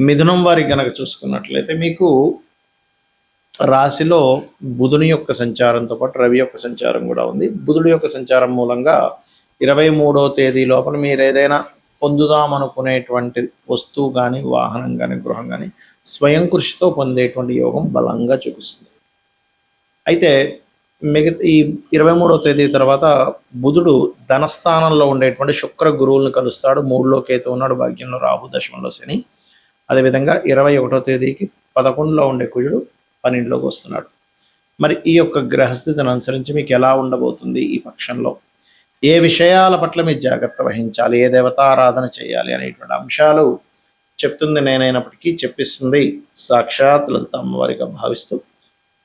మిథునం వారికి గనక చూసుకున్నట్లయితే మీకు రాశిలో బుధుని యొక్క సంచారంతో పాటు రవి యొక్క సంచారం కూడా ఉంది. బుధుడి యొక్క సంచారం మూలంగా 23వ తేదీ లోపల మీరు ఏదైనా పొందుదామనుకునేటువంటి వస్తువు కానీ, వాహనం కానీ, గృహం కానీ స్వయం కృషితో పొందేటువంటి యోగం బలంగా చూపిస్తుంది. అయితే మిగతా ఈ 23వ తేదీ తర్వాత బుధుడు ధనస్థానంలో ఉండేటువంటి శుక్ర గురువులను కలుస్తాడు. 3లో కేతు ఉన్నాడు, భాగ్యంలో రాహు, దశమంలో శని. అదేవిధంగా 21వ తేదీకి 11లో ఉండే కుజుడు 12లోకి వస్తున్నాడు. మరి ఈ యొక్క గ్రహస్థితిని అనుసరించి మీకు ఎలా ఉండబోతుంది ఈ పక్షంలో, ఏ విషయాల పట్ల మీరు జాగ్రత్త వహించాలి, ఏ దేవతారాధన చేయాలి అనేటువంటి అంశాలు చెప్తుంది నేనైనప్పటికీ చెప్పిస్తుంది సాక్షాత్ లలిత అమ్మవారిగా భావిస్తూ,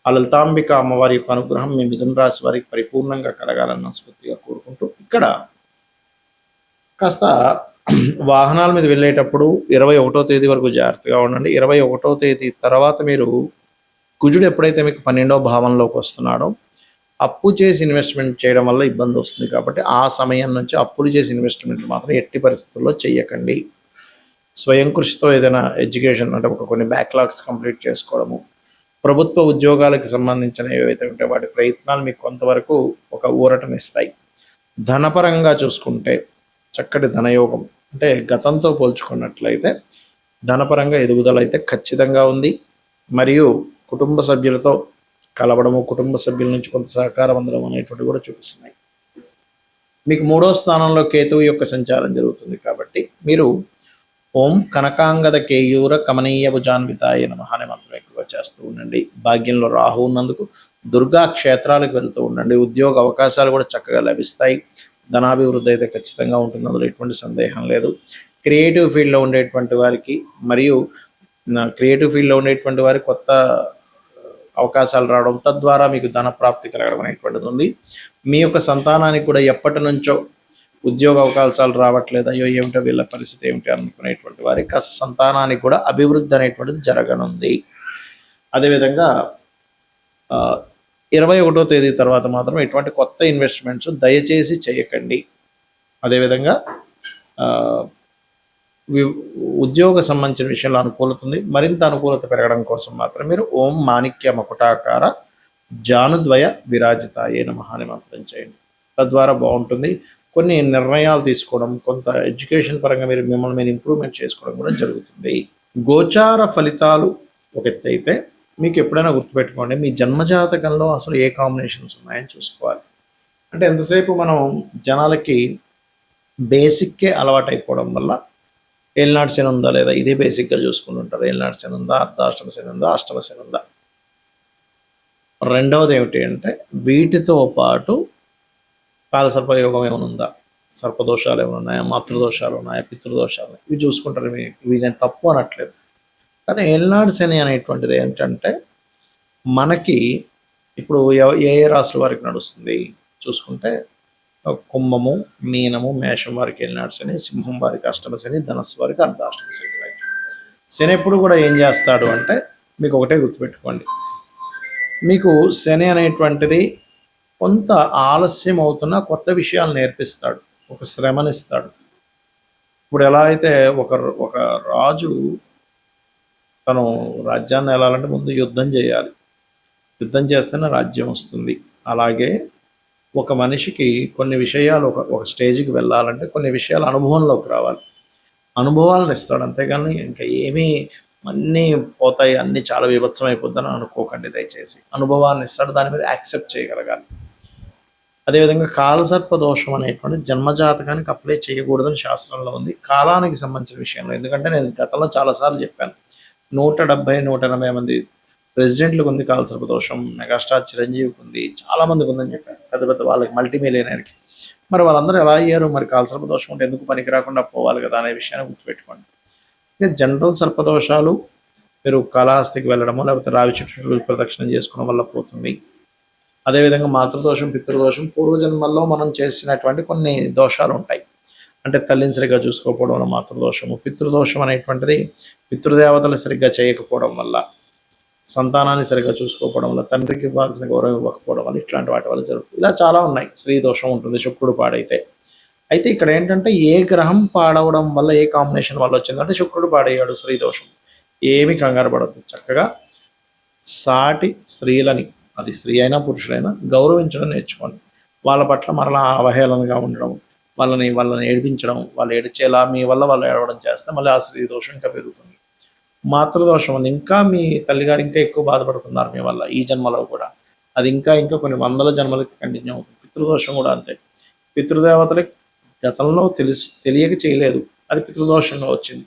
ఆ లలితాంబిక అమ్మవారి యొక్క అనుగ్రహం మీ మిథున రాశి వారికి పరిపూర్ణంగా కలగాలని మనస్ఫూర్తిగా కోరుకుంటూ, ఇక్కడ కాస్త వాహనాల మీద వెళ్ళేటప్పుడు 21వ తేదీ వరకు జాగ్రత్తగా ఉండండి. 21వ తేదీ తర్వాత మీరు కుజుడు ఎప్పుడైతే మీకు 12వ భావంలోకి వస్తున్నాడో అప్పు చేసి ఇన్వెస్ట్మెంట్ చేయడం వల్ల ఇబ్బంది వస్తుంది. కాబట్టి ఆ సమయం నుంచి అప్పులు చేసి ఇన్వెస్ట్మెంట్ మాత్రం ఎట్టి పరిస్థితుల్లో చేయకండి. స్వయం కృషితో ఏదైనా ఎడ్యుకేషన్ అంటే కొన్ని బ్యాక్లాగ్స్ కంప్లీట్ చేసుకోవడము, ప్రభుత్వ ఉద్యోగాలకు సంబంధించిన ఏవైతే ఉంటే వాటి ప్రయత్నాలు మీకు కొంతవరకు ఒక ఊరటనిస్తాయి. ధనపరంగా చూసుకుంటే చక్కటి ధనయోగం, అంటే గతంతో పోల్చుకున్నట్లయితే ధనపరంగా ఎదుగుదల అయితే ఖచ్చితంగా ఉంది. మరియు కుటుంబ సభ్యులతో కలవడము, కుటుంబ సభ్యుల నుంచి కొంత సహకారం అందడం అనేటువంటి కూడా చూపిస్తున్నాయి. మీకు 3వ స్థానంలో కేతువు యొక్క సంచారం జరుగుతుంది. కాబట్టి మీరు ఓం కనకాంగద కేయూర కమనీయ భుజాన్వితాయ నమః అనే మంత్రం ఎక్కువగా చేస్తూ ఉండండి. భాగ్యంలో రాహు ఉన్నందుకు దుర్గా క్షేత్రాలకు వెళ్తూ ఉండండి. ఉద్యోగ అవకాశాలు కూడా చక్కగా లభిస్తాయి. ధనాభివృద్ధి అయితే ఖచ్చితంగా ఉంటుంది, అందులో ఎటువంటి సందేహం లేదు. క్రియేటివ్ ఫీల్డ్లో ఉండేటువంటి వారికి మరియు కొత్త అవకాశాలు రావడం, తద్వారా మీకు ధన ప్రాప్తి కలగడం అనేటువంటిది ఉంది. మీ యొక్క సంతానానికి కూడా ఎప్పటి నుంచో ఉద్యోగ అవకాశాలు రావట్లేదు, అయ్యో ఏమిటో వీళ్ళ పరిస్థితి ఏమిటి అనుకునేటువంటి వారికి కాస్త సంతానానికి కూడా అభివృద్ధి అనేటువంటిది జరగనుంది. అదేవిధంగా 21వ తేదీ తర్వాత మాత్రం ఎటువంటి కొత్త ఇన్వెస్ట్మెంట్స్ దయచేసి చేయకండి. అదేవిధంగా ఉద్యోగ సంబంధించిన విషయంలో అనుకూలత ఉంది. మరింత అనుకూలత పెరగడం కోసం మాత్రం మీరు ఓం మాణిక్య మకుటాకార జానుద్వయ విరాజితాయే నమః అనే మంత్రం చేయండి. తద్వారా బాగుంటుంది. కొన్ని నిర్ణయాలు తీసుకోవడం, కొంత ఎడ్యుకేషన్ పరంగా మిమ్మల్ని మీరు ఇంప్రూవ్మెంట్ చేసుకోవడం కూడా జరుగుతుంది. గోచార ఫలితాలు ఒక ఎత్తు అయితే, మీకు ఎప్పుడైనా గుర్తుపెట్టుకోండి మీ జన్మజాతకంలో అసలు ఏ కాంబినేషన్స్ ఉన్నాయని చూసుకోవాలి. అంటే ఎంతసేపు మనం జనాలకి బేసిక్కే అలవాటు అయిపోవడం వల్ల ఏలినాటి శని ఉందా లేదా ఇదే బేసిక్గా చూసుకుంటుంటారు. ఏలినాటి శని ఉందా, అర్ధాష్టమ శని ఉందా, అష్టమ శని ఉందా. రెండవది ఏమిటి అంటే వీటితో పాటు కాలసర్పయోగం ఏమైనా ఉందా, సర్పదోషాలు ఏమైనా ఉన్నాయా, మాతృదోషాలు ఉన్నాయా, పితృదోషాలు, ఇవి చూసుకుంటారు. ఇవి నేను తప్పు అనట్లేదు. కానీ ఏలినాటి శని అనేటువంటిది ఏంటంటే మనకి ఇప్పుడు ఏ రాశుల వారికి నడుస్తుంది చూసుకుంటే కుంభము, మీనము, మేషం వారికి ఏలినాటి శని, సింహం వారికి అష్టమ శని, ధనస్సు వారికి అర్ధాష్టమ శని. శని ఎప్పుడు కూడా ఏం చేస్తాడు అంటే మీకు ఒకటే గుర్తుపెట్టుకోండి, మీకు శని అనేటువంటిది కొంత ఆలస్యం అవుతున్న కొత్త విషయాలు నేర్పిస్తాడు, ఒక శ్రమనిస్తాడు. ఇప్పుడు ఎలా అయితే ఒక రాజు తను రాజ్యాన్ని వెళ్ళాలంటే ముందు యుద్ధం చేయాలి, యుద్ధం చేస్తేనే రాజ్యం వస్తుంది. అలాగే ఒక మనిషికి కొన్ని విషయాలు ఒక స్టేజ్కి వెళ్ళాలంటే కొన్ని విషయాలు అనుభవంలోకి రావాలి, అనుభవాలను ఇస్తాడు. అంతేగాని ఇంకా ఏమీ అన్నీ పోతాయి, అన్నీ చాలా విభత్సం అయిపోద్దని అనుకోకండి దయచేసి. అనుభవాన్ని ఇస్తాడు, దాని మీద యాక్సెప్ట్ చేయగలగాలి. అదేవిధంగా కాలసర్ప దోషం అనేటువంటి జన్మజాతకానికి అప్లై చేయకూడదని శాస్త్రంలో ఉంది, కాలానికి సంబంధించిన విషయంలో. ఎందుకంటే నేను గతంలో చాలాసార్లు చెప్పాను, 170-180 మంది ప్రెసిడెంట్లకు ఉంది కాలసర్ప దోషం, మెగాస్టార్ చిరంజీవికి ఉంది, చాలామందికి ఉందని చెప్పాను, పెద్ద పెద్ద వాళ్ళకి, మల్టీమిలియనర్కి. మరి వాళ్ళందరూ ఎలా అయ్యారు? మరి కాలసర్ప దోషం ఉంటే ఎందుకు పనికి రాకుండా పోవాలి కదా అనే విషయాన్ని గుర్తుపెట్టుకోండి. ఇక జనరల్ సర్పదోషాలు మీరు కాళహస్తికి వెళ్ళడమో లేకపోతే రావి చెట్టు ప్రదక్షిణం చేసుకోవడం వల్ల పోతుంది. అదేవిధంగా మాతృదోషం, పితృదోషం పూర్వజన్మల్లో మనం చేసినటువంటి కొన్ని దోషాలు ఉంటాయి. అంటే తల్లిని సరిగ్గా చూసుకోకపోవడం వల్ల మాతృదోషము, పితృదోషం అనేటువంటిది పితృదేవతలు సరిగ్గా చేయకపోవడం వల్ల, సంతానాన్ని సరిగ్గా చూసుకోకపోవడం వల్ల, తండ్రికి ఇవ్వాల్సిన గౌరవం ఇవ్వకపోవడం వల్ల, ఇట్లాంటి వాటి వల్ల జరుగుతుంది. ఇలా చాలా ఉన్నాయి. స్త్రీ దోషం ఉంటుంది, శుక్రుడు పాడైతే. అయితే ఇక్కడ ఏంటంటే ఏ గ్రహం పాడవడం వల్ల, ఏ కాంబినేషన్ వల్ల వచ్చిందంటే శుక్రుడు పాడయ్యాడు, స్త్రీ దోషం. ఏమి కంగారు పడద్దు. చక్కగా సాటి స్త్రీలని, అది స్త్రీ అయినా పురుషులైనా, గౌరవించడం నేర్చుకోండి. వాళ్ళ పట్ల మరలా అవహేళనగా ఉండడం, వాళ్ళని ఏడిపించడం, వాళ్ళు ఏడిచేలా మీ వల్ల వాళ్ళు ఏడవడం చేస్తే మళ్ళీ ఆ స్త్రీ దోషం ఇంకా పెరుగుతుంది. మాతృదోషం ఉంది, ఇంకా మీ తల్లిగారు ఇంకా ఎక్కువ బాధపడుతున్నారు మీ వల్ల ఈ జన్మలో కూడా. అది ఇంకా ఇంకా కొన్ని వందల జన్మలకి కంటిన్యూ అవుతుంది. పితృదోషం కూడా అంతే. పితృదేవతలకి గతంలో తెలియక చేయలేదు, అది పితృదోషంగా వచ్చింది.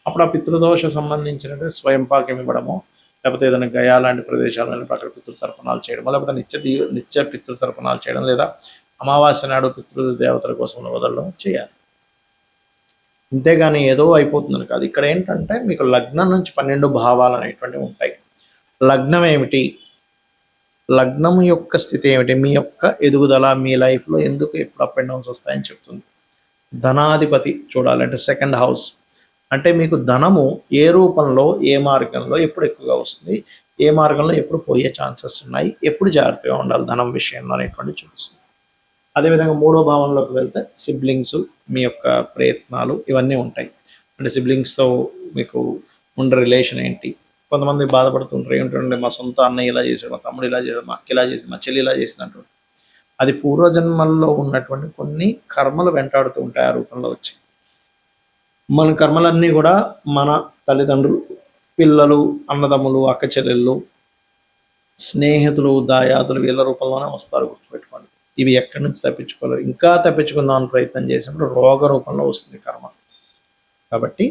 అప్పుడు ఆ పితృదోష సంబంధించినటువంటి స్వయం పాకం ఇవ్వడము, లేకపోతే ఏదైనా గయా లాంటి ప్రదేశాలు వెళ్ళి అక్కడ పితృతర్పణాలు చేయడం, లేకపోతే నిత్య పితృతర్పణాలు చేయడం, లేదా అమావాస్య నాడు పితృదేవతల కోసం వదలడం చేయాలి. ఇంతేగాని ఏదో అయిపోతుందని కాదు. ఇక్కడ ఏంటంటే మీకు లగ్నం నుంచి 12 భావాలు అనేటువంటివి ఉంటాయి. లగ్నం ఏమిటి, లగ్నం యొక్క స్థితి ఏమిటి, మీ యొక్క ఎదుగుదల, మీ లైఫ్లో ఎందుకు ఎప్పుడు అప్ అండ్ డౌన్స్ వస్తాయని చెప్తుంది. ధనాధిపతి చూడాలంటే సెకండ్ హౌస్, అంటే మీకు ధనము ఏ రూపంలో, ఏ మార్గంలో ఎప్పుడు ఎక్కువగా వస్తుంది, ఏ మార్గంలో ఎప్పుడు పోయే ఛాన్సెస్ ఉన్నాయి, ఎప్పుడు జాగ్రత్తగా ఉండాలి ధనం విషయంలో అనేటువంటి చూపిస్తుంది. అదేవిధంగా 3వ భావంలోకి వెళ్తే సిబ్లింగ్స్, మీ యొక్క ప్రయత్నాలు ఇవన్నీ ఉంటాయి. అంటే సిబ్లింగ్స్తో మీకు ఉండే రిలేషన్ ఏంటి. కొంతమంది బాధపడుతుంటారు, ఏమిటంటే మా సొంత అన్నయ్య ఇలా చేశాడు, మా తమ్ముడు ఇలా చేశాడు, మా అక్క ఇలా చేసింది, మా చెల్లి ఇలా చేసింది అంటారు. అది పూర్వజన్మల్లో ఉన్నటువంటి కొన్ని కర్మలు వెంటాడుతూ ఉంటాయి ఆ రూపంలో వచ్చి. మన కర్మలన్నీ కూడా మన తల్లిదండ్రులు, పిల్లలు, అన్నదమ్ములు, అక్క చెల్లెళ్ళు, స్నేహితులు, దాయాదులు వీళ్ళ రూపంలోనే వస్తారు, గుర్తుపెట్టుకోండి. ఇవి ఎక్కడి నుంచి తప్పించుకోలేరు. ఇంకా తప్పించుకుందామని ప్రయత్నం చేసినప్పుడు రోగ రూపంలో వస్తుంది కర్మ. కాబట్టి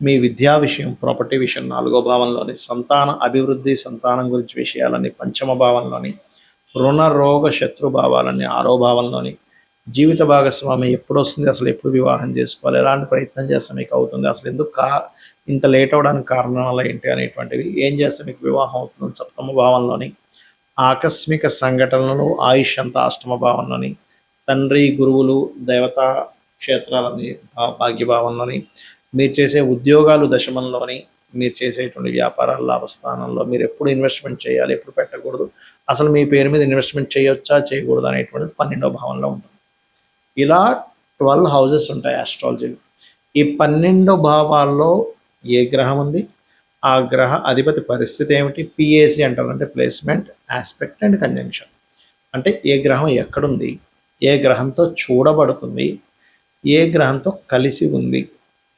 మీ విద్యా విషయం, ప్రాపర్టీ విషయం 4వ భావంలోని, సంతాన అభివృద్ధి, సంతానం గురించి విషయాలని 5వ భావంలోని, రుణ రోగ శత్రు భావాలన్నీ 6వ భావంలోని, జీవిత భాగస్వామి ఎప్పుడు వస్తుంది, అసలు ఎప్పుడు వివాహం చేసుకోవాలి, ఎలాంటి ప్రయత్నం చేస్తే మీకు అవుతుంది, అసలు ఎందుకు ఇంత లేట్ అవడానికి కారణాలు ఏంటి అనేటువంటివి, ఏం చేస్తే మీకు వివాహం అవుతుంది 7వ భావంలోని, ఆకస్మిక సంఘటనలు, ఆయుష్ అంతా 8వ భావంలోని, తండ్రి, గురువులు, దేవతా క్షేత్రాలని భాగ్యభావంలోని, మీరు చేసే ఉద్యోగాలు దశమంలోని, మీరు చేసేటువంటి వ్యాపారాల లాభస్థానంలో, మీరు ఎప్పుడు ఇన్వెస్ట్మెంట్ చేయాలి, ఎప్పుడు పెట్టకూడదు, అసలు మీ పేరు మీద ఇన్వెస్ట్మెంట్ చేయొచ్చా చేయకూడదు అనేటువంటిది 12వ భావంలో ఉంటుంది. ఇలా 12 హౌజెస్ ఉంటాయి ఆస్ట్రాలజీలో. ఈ 12 భావాల్లో ఏ గ్రహం ఉంది, ఆ గ్రహ అధిపతి పరిస్థితి ఏమిటి, పిఏసి అంటారు, అంటే ప్లేస్మెంట్, ఆస్పెక్ట్ అండ్ కంజంక్షన్. అంటే ఏ గ్రహం ఎక్కడుంది, ఏ గ్రహంతో చూడబడుతుంది, ఏ గ్రహంతో కలిసి ఉంది,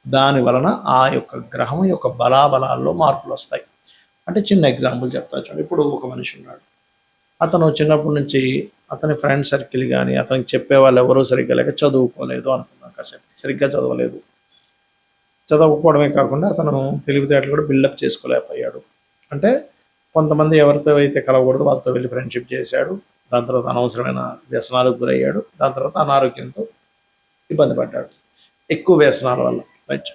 దాని వలన ఆ యొక్క గ్రహం యొక్క బలాబలాల్లో మార్పులు వస్తాయి. అంటే చిన్న ఎగ్జాంపుల్ చెప్తా చూడండి. ఇప్పుడు ఒక మనిషి ఉన్నాడు, అతను చిన్నప్పటి నుంచి అతని ఫ్రెండ్ సర్కిల్ కానీ అతనికి చెప్పే వాళ్ళు ఎవరూ సరిగ్గా లేక చదువుకోలేదు అనుకున్నాం, కాసేపు సరిగ్గా చదవలేదు. చదవకపోవడమే కాకుండా అతను తెలివితేటలు కూడా బిల్డప్ చేసుకోలేకపోయాడు. అంటే కొంతమంది ఎవరితో అయితే కలవకూడదు వాళ్ళతో వెళ్ళి ఫ్రెండ్షిప్ చేశాడు, దాని తర్వాత అనవసరమైన వ్యసనాలకు గురయ్యాడు, దాని తర్వాత అనారోగ్యంతో ఇబ్బంది పడ్డాడు, ఎక్కువ వ్యసనాల వల్ల. రైట్.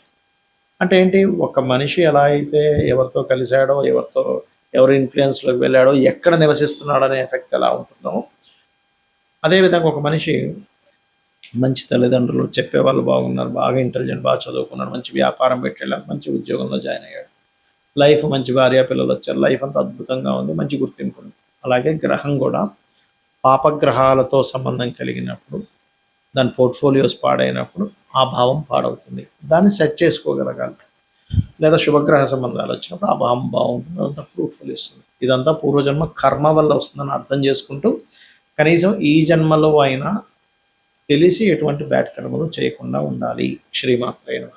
అంటే ఏంటి, ఒక మనిషి ఎలా అయితే ఎవరితో కలిశాడో, ఎవరి ఇన్ఫ్లుయెన్స్లోకి వెళ్ళాడో, ఎక్కడ నివసిస్తున్నాడో అనే ఎఫెక్ట్ ఎలా ఉంటుందో, అదేవిధంగా ఒక మనిషి మంచి తల్లిదండ్రులు, చెప్పేవాళ్ళు బాగున్నారు, బాగా ఇంటెలిజెంట్, బాగా చదువుకున్నాడు, మంచి వ్యాపారం పెట్టాడు, మంచి ఉద్యోగంలో జాయిన్ అయ్యాడు, లైఫ్ మంచి భార్య పిల్లలు వచ్చారు, లైఫ్ అంతా అద్భుతంగా ఉంది, మంచి గుర్తింపు ఉంది. అలాగే గ్రహం కూడా పాపగ్రహాలతో సంబంధం కలిగినప్పుడు, దాని పోర్ట్ఫోలియోస్ పాడైనప్పుడు ఆ భావం పాడవుతుంది. దాన్ని సెట్ చేసుకోగలగాలి. లేదా శుభగ్రహ సంబంధాలు వచ్చినప్పుడు ఆ భావం బాగుంటుంది, అదంతా ఫ్రూట్ఫుల్ ఇస్తుంది. ఇదంతా పూర్వజన్మ కర్మ వల్ల వస్తుందని అర్థం చేసుకుంటూ కనీసం ఈ జన్మలో అయినా తెలిసి ఎటువంటి బ్యాడ్ కర్మలు చేయకుండా ఉండాలి. శ్రీమాత్రే నమః.